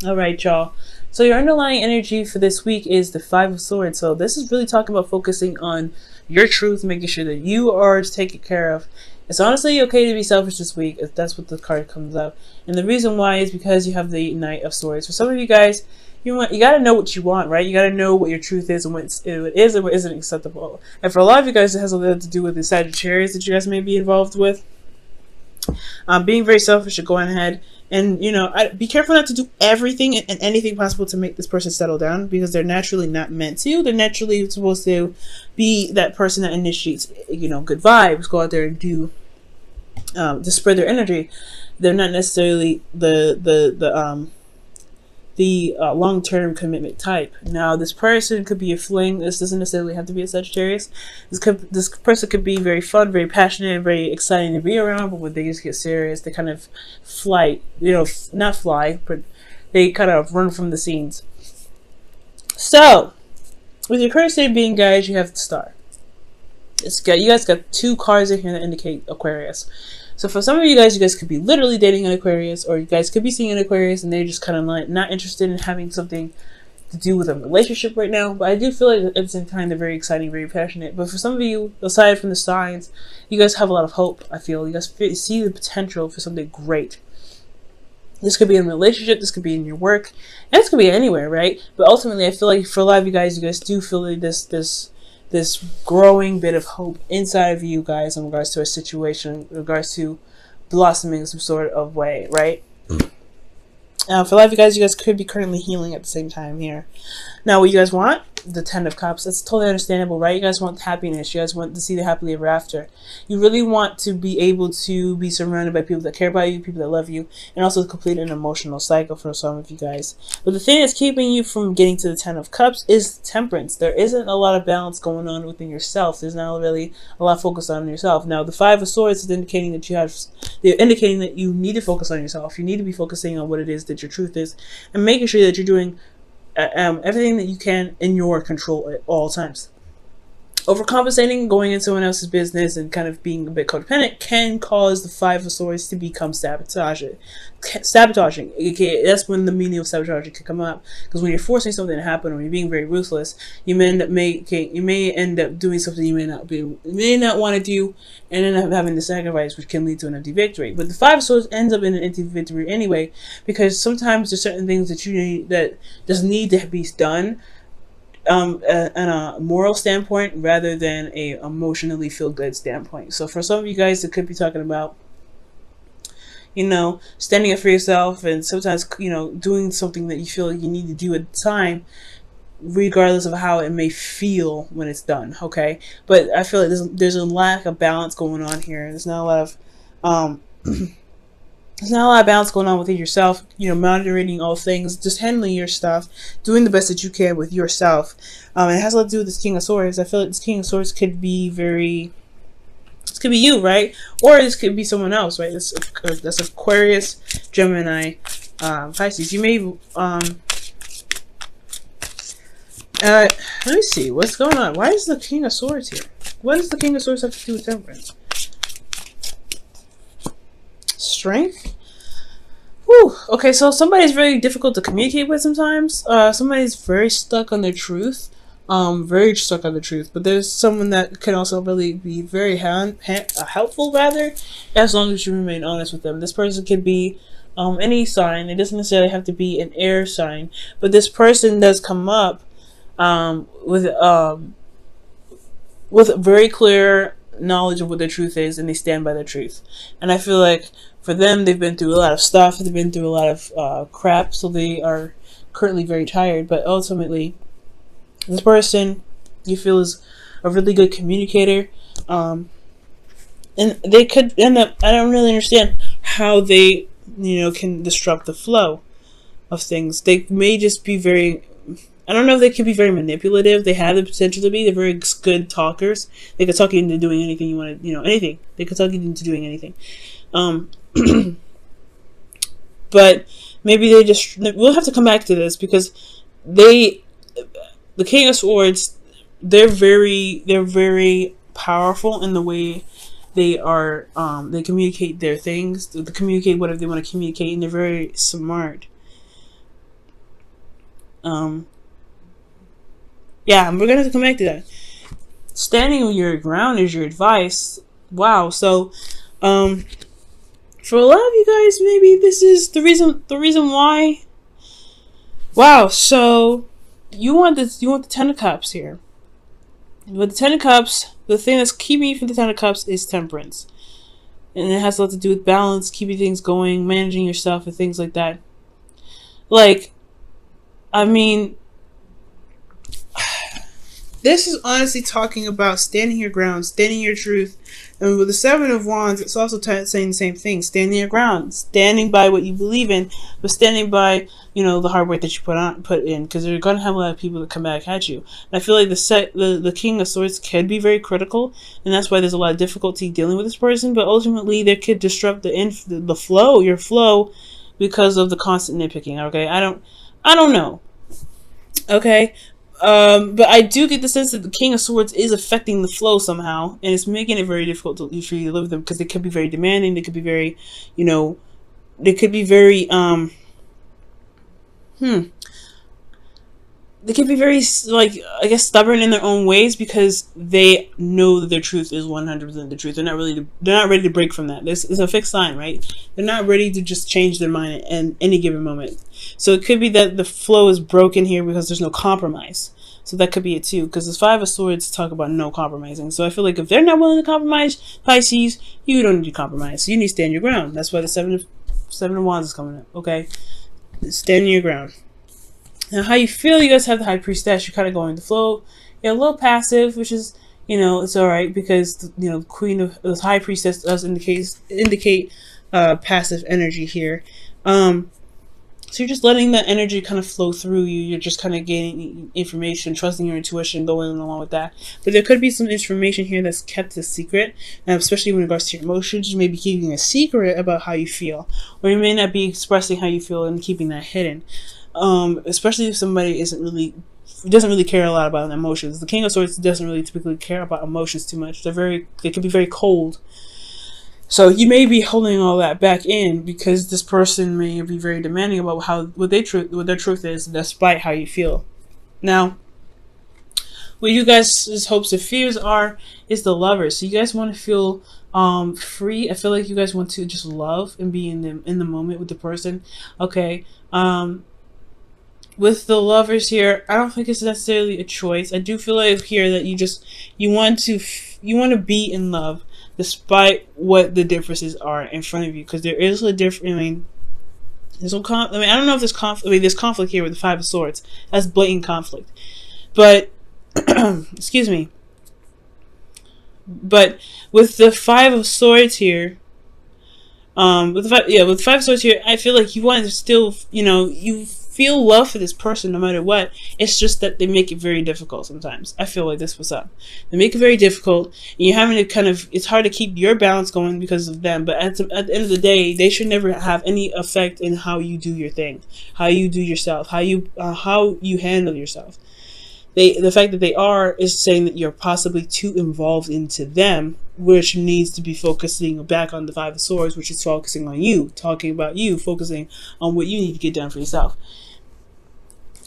All right, y'all. So your underlying energy for this week is the Five of Swords. So this is really talking about focusing on your truth, making sure that you are taken care of. It's honestly okay to be selfish this week, if that's what the card comes up. And the reason why is because you have the Knight of Swords. For some of you guys, you got to know what you want, right? You got to know what your truth is and what it is and what isn't acceptable. And for a lot of you guys, it has a lot to do with the Sagittarius that you guys may be involved with. Being very selfish and going ahead and be careful not to do everything and anything possible to make this person settle down, because they're naturally not meant to. They're naturally supposed to be that person that initiates good vibes, go out there and do to spread their energy. They're not necessarily the long-term commitment type. Now, this person could be a fling. This doesn't necessarily have to be a Sagittarius. This person could be very fun, very passionate, and very exciting to be around, but when they just get serious, they kind of not fly, but they kind of run from the scenes. So, with your current state being, guys, you have the Star. You guys got two cards in here that indicate Aquarius. So for some of you guys could be literally dating an Aquarius, or you guys could be seeing an Aquarius and they're just kind of like not interested in having something to do with a relationship right now. But I do feel like it's in time they're very exciting, very passionate. But for some of you, aside from the signs, you guys have a lot of hope. I feel you guys see the potential for something great. This could be in a relationship, this could be in your work, and this could be anywhere, right? But ultimately, I feel like for a lot of you guys do feel like this growing bit of hope inside of you guys in regards to a situation, in regards to blossoming some sort of way, right? For a lot of you guys could be currently healing at the same time here. Now, what you guys want? The Ten of Cups. That's totally understandable, right? You guys want happiness. You guys want to see the happily ever after. You really want to be able to be surrounded by people that care about you, people that love you, and also complete an emotional cycle for some of you guys. But the thing that's keeping you from getting to the Ten of Cups is temperance. There isn't a lot of balance going on within yourself. There's not really a lot of focus on yourself. Now, the Five of Swords is indicating that they're indicating that you need to focus on yourself. You need to be focusing on what it is that your truth is, and making sure that you're doing everything that you can in your control at all times. Overcompensating, going into someone else's business, and kind of being a bit codependent can cause the Five of Swords to become sabotaging. That's when the meaning of sabotaging can come up. Because when you're forcing something to happen, or you're being very ruthless, you may end up doing something you may not want to do, and end up having to sacrifice, which can lead to an empty victory. But the Five of Swords ends up in an empty victory anyway, because sometimes there's certain things that you need that just need to be done. On a moral standpoint rather than a emotionally feel-good standpoint. So for some of you guys, it could be talking about standing up for yourself, and sometimes doing something that you feel like you need to do at the time, regardless of how it may feel when it's done. Okay, but I feel like there's a lack of balance going on here. There's not a lot of there's not a lot of balance going on within yourself, monitoring all things, just handling your stuff, doing the best that you can with yourself. It has a lot to do with this King of Swords. I feel like this King of Swords could be this could be you, right? Or this could be someone else, right? That's Aquarius, Gemini, Pisces. You may, let me see, what's going on? Why is the King of Swords here? What does the King of Swords have to do with temperance? Strength. Whew. Okay, so somebody's very difficult to communicate with sometimes. Somebody's very stuck on their truth. Very stuck on the truth. But there's someone that can also really be very helpful, rather, as long as you remain honest with them. This person could be any sign. It doesn't necessarily have to be an air sign. But this person does come up with very clear knowledge of what their truth is, and they stand by their truth. And I feel like for them, they've been through a lot of stuff, they've been through a lot of crap, so they are currently very tired. But ultimately, this person you feel is a really good communicator, and they could end up, I don't really understand how they can disrupt the flow of things. They may just be very, I don't know if they can be very manipulative. They have the potential to be. They're very good talkers. They could talk you into doing anything you want to, anything. They could talk you into doing anything. But maybe we'll have to come back to this, because the King of Swords, they're very powerful in the way they are, they communicate their things, they communicate whatever they want to communicate, and they're very smart. Yeah, we're gonna have to come back to that. Standing on your ground is your advice. Wow. So, for a lot of you guys, maybe this is the reason. The reason why. Wow. So, you want this? You want the Ten of Cups here. With the Ten of Cups, the thing that's keeping you from the Ten of Cups is temperance, and it has a lot to do with balance, keeping things going, managing yourself, and things like that. Like, I mean, this is honestly talking about standing your ground, standing your truth. And with the Seven of Wands, it's also saying the same thing. Standing your ground, standing by what you believe in, but standing by, you know, the hard work that you put in. Because you're going to have a lot of people that come back at you. And I feel like the King of Swords can be very critical. And that's why there's a lot of difficulty dealing with this person. But ultimately, they could disrupt the flow, your flow, because of the constant nitpicking. Okay, I don't know. Okay, but I do get the sense that the King of Swords is affecting the flow somehow, and it's making it very difficult for you to live with them, because they could be very demanding. They could be very, you know, they could be very they can be very, like, I guess, stubborn in their own ways, because they know that their truth is 100% the truth. They're not ready to break from that. This is a fixed sign, right? They're not ready to just change their mind at any given moment. So it could be that the flow is broken here because there's no compromise. So that could be it too, because the Five of Swords talk about no compromising. So I feel like if they're not willing to compromise, Pisces, you don't need to compromise. So you need to stand your ground. That's why the Seven of Wands is coming up. Okay, stand your ground. Now, how you feel? You guys have the High Priestess. You're kind of going with the flow. You're a little passive, which is, you know, it's all right, because, you know, Queen of the High Priestess does indicate passive energy here. So you're just letting that energy kind of flow through you. You're just kind of gaining information, trusting your intuition, going along with that. But there could be some information here that's kept a secret, and especially in regards to your emotions. You may be keeping a secret about how you feel, or you may not be expressing how you feel and keeping that hidden. Especially if somebody doesn't really care a lot about emotions. The King of Swords doesn't really typically care about emotions too much. They can be very cold. So you may be holding all that back in, because this person may be very demanding about what their truth is, despite how you feel. Now, what you guys' hopes and fears is the Lovers. So you guys want to feel free. I feel like you guys want to just love and be in the moment with the person. Okay. With the Lovers here, I don't think it's necessarily a choice. I do feel like here that you want to be in love, despite what the differences are in front of you, because there is a difference. I mean, I don't know if there's conflict. I mean, there's conflict here with the Five of Swords. That's blatant conflict. But excuse me. But with the Five of Swords here, with the Five of Swords here, I feel like you want to still, you feel love for this person no matter what. It's just that they make it very difficult sometimes. I feel like this was up. They make it very difficult, and you're having to it's hard to keep your balance going because of them. But at the end of the day, they should never have any effect in how you do your thing, how you do yourself, how you handle yourself. The fact that they are is saying that you're possibly too involved into them, which needs to be focusing back on the Five of Swords, which is focusing on you, talking about you, focusing on what you need to get done for yourself.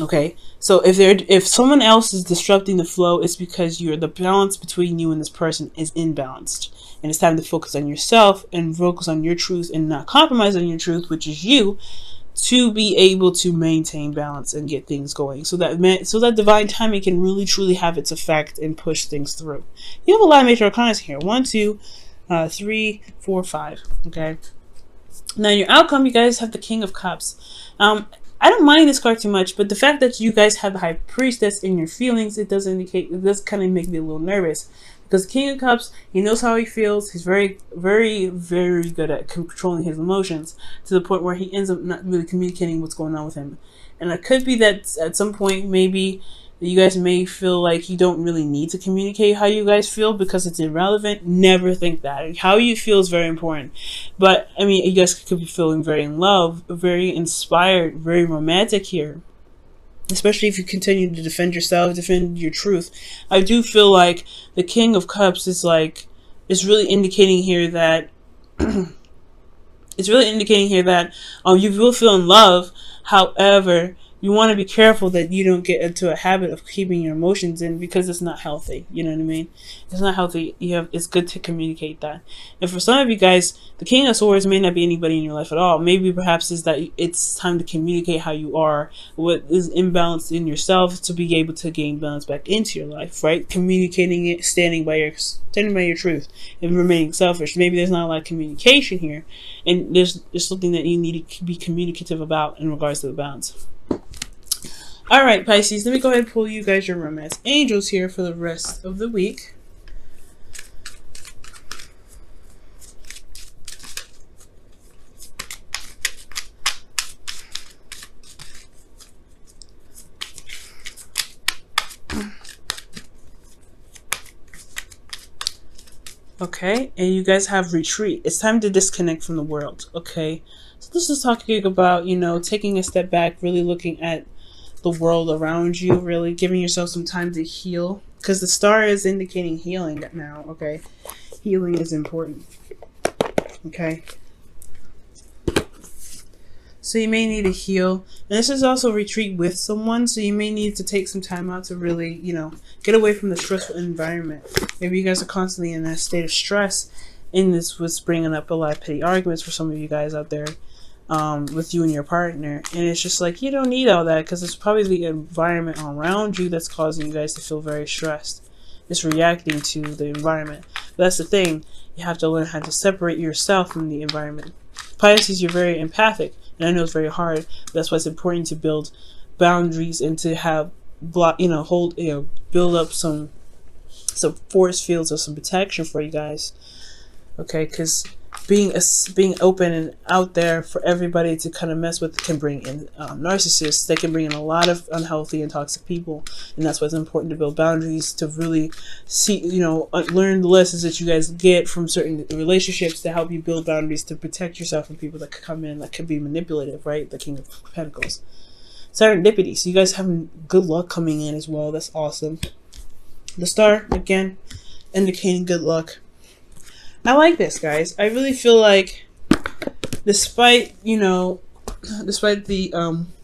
Okay, so if someone else is disrupting the flow, it's because the balance between you and this person is imbalanced, and it's time to focus on yourself and focus on your truth and not compromise on your truth, which is you, to be able to maintain balance and get things going, so that divine timing can really truly have its effect and push things through. You have a lot of major arcana here: 1, 2, 3, 4, 5. Okay. Now in your outcome, you guys have the King of Cups. I don't mind this card too much, but the fact that you guys have the High Priestess in your feelings, it does kind of make me a little nervous. Because the King of Cups, he knows how he feels. He's very, very, very good at controlling his emotions, to the point where he ends up not really communicating what's going on with him. And it could be that at some point, maybe you guys may feel like you don't really need to communicate how you guys feel because it's irrelevant. Never think that. How you feel is very important. But, I mean, you guys could be feeling very in love, very inspired, very romantic here. Especially if you continue to defend yourself, defend your truth. I do feel like the King of Cups is really indicating here that you will feel in love. However, you want to be careful that you don't get into a habit of keeping your emotions in, because it's not healthy. You know what I mean? It's not healthy. It's good to communicate that. And for some of you guys, the King of Swords may not be anybody in your life at all. Maybe perhaps is that it's time to communicate how you are, what is imbalanced in yourself, to be able to gain balance back into your life, right? Communicating it, standing by your truth, and remaining selfish. Maybe there's not a lot of communication here, and there's something that you need to be communicative about in regards to the balance. All right, Pisces, let me go ahead and pull you guys your romance angels here for the rest of the week. Okay, and you guys have retreat. It's time to disconnect from the world. Okay, so this is talking about, you know, taking a step back, really looking at the world around you, really giving yourself some time to heal, because the star is indicating healing now. Okay, healing is important. Okay, so you may need to heal, and this is also retreat with someone, so you may need to take some time out to really, you know, get away from the stressful environment. Maybe you guys are constantly in that state of stress, and this was bringing up a lot of petty arguments for some of you guys out there, with you and your partner. And it's just like, you don't need all that, because it's probably the environment around you that's causing you guys to feel very stressed. It's reacting to the environment. But that's the thing, you have to learn how to separate yourself from the environment. Pisces, you're very empathic, and I know it's very hard, but that's why it's important to build boundaries and to have build up some force fields or some protection for you guys. Okay, because being open and out there for everybody to kind of mess with can bring in narcissists. They can bring in a lot of unhealthy and toxic people, and that's why it's important to build boundaries, to really see, you know, learn the lessons that you guys get from certain relationships to help you build boundaries to protect yourself from people that could come in that could be manipulative, right? The King of Pentacles. Serendipity. So you guys having good luck coming in as well. That's awesome. The star, again, indicating good luck. I like this, guys. I really feel like, despite the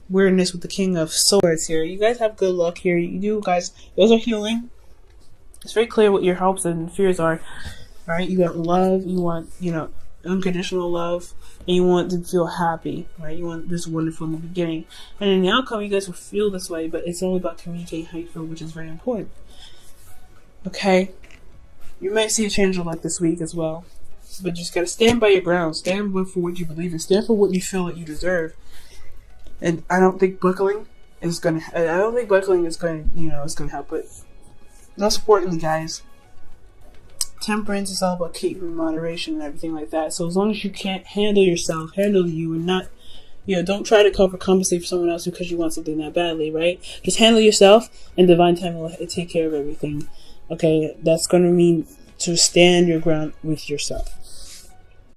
weirdness with the King of Swords here, you guys have good luck here. You guys are healing. It's very clear what your hopes and fears are. All right, you want love. You want, you know, unconditional love, and you want to feel happy. Right, you want this wonderful in the beginning, and in the outcome, you guys will feel this way. But it's all about communicating how you feel, which is very important. Okay. You might see a change of luck this week as well, but you just gotta stand by your ground, stand for what you believe in, stand for what you feel that you deserve. And I don't think buckling is gonna help. But most importantly, guys, temperance is all about keeping moderation and everything like that. So as long as you can't handle yourself, handle you, and not, you know, don't try to compensate for someone else because you want something that badly, right? Just handle yourself, and divine time will take care of everything. Okay, that's going to mean to stand your ground with yourself.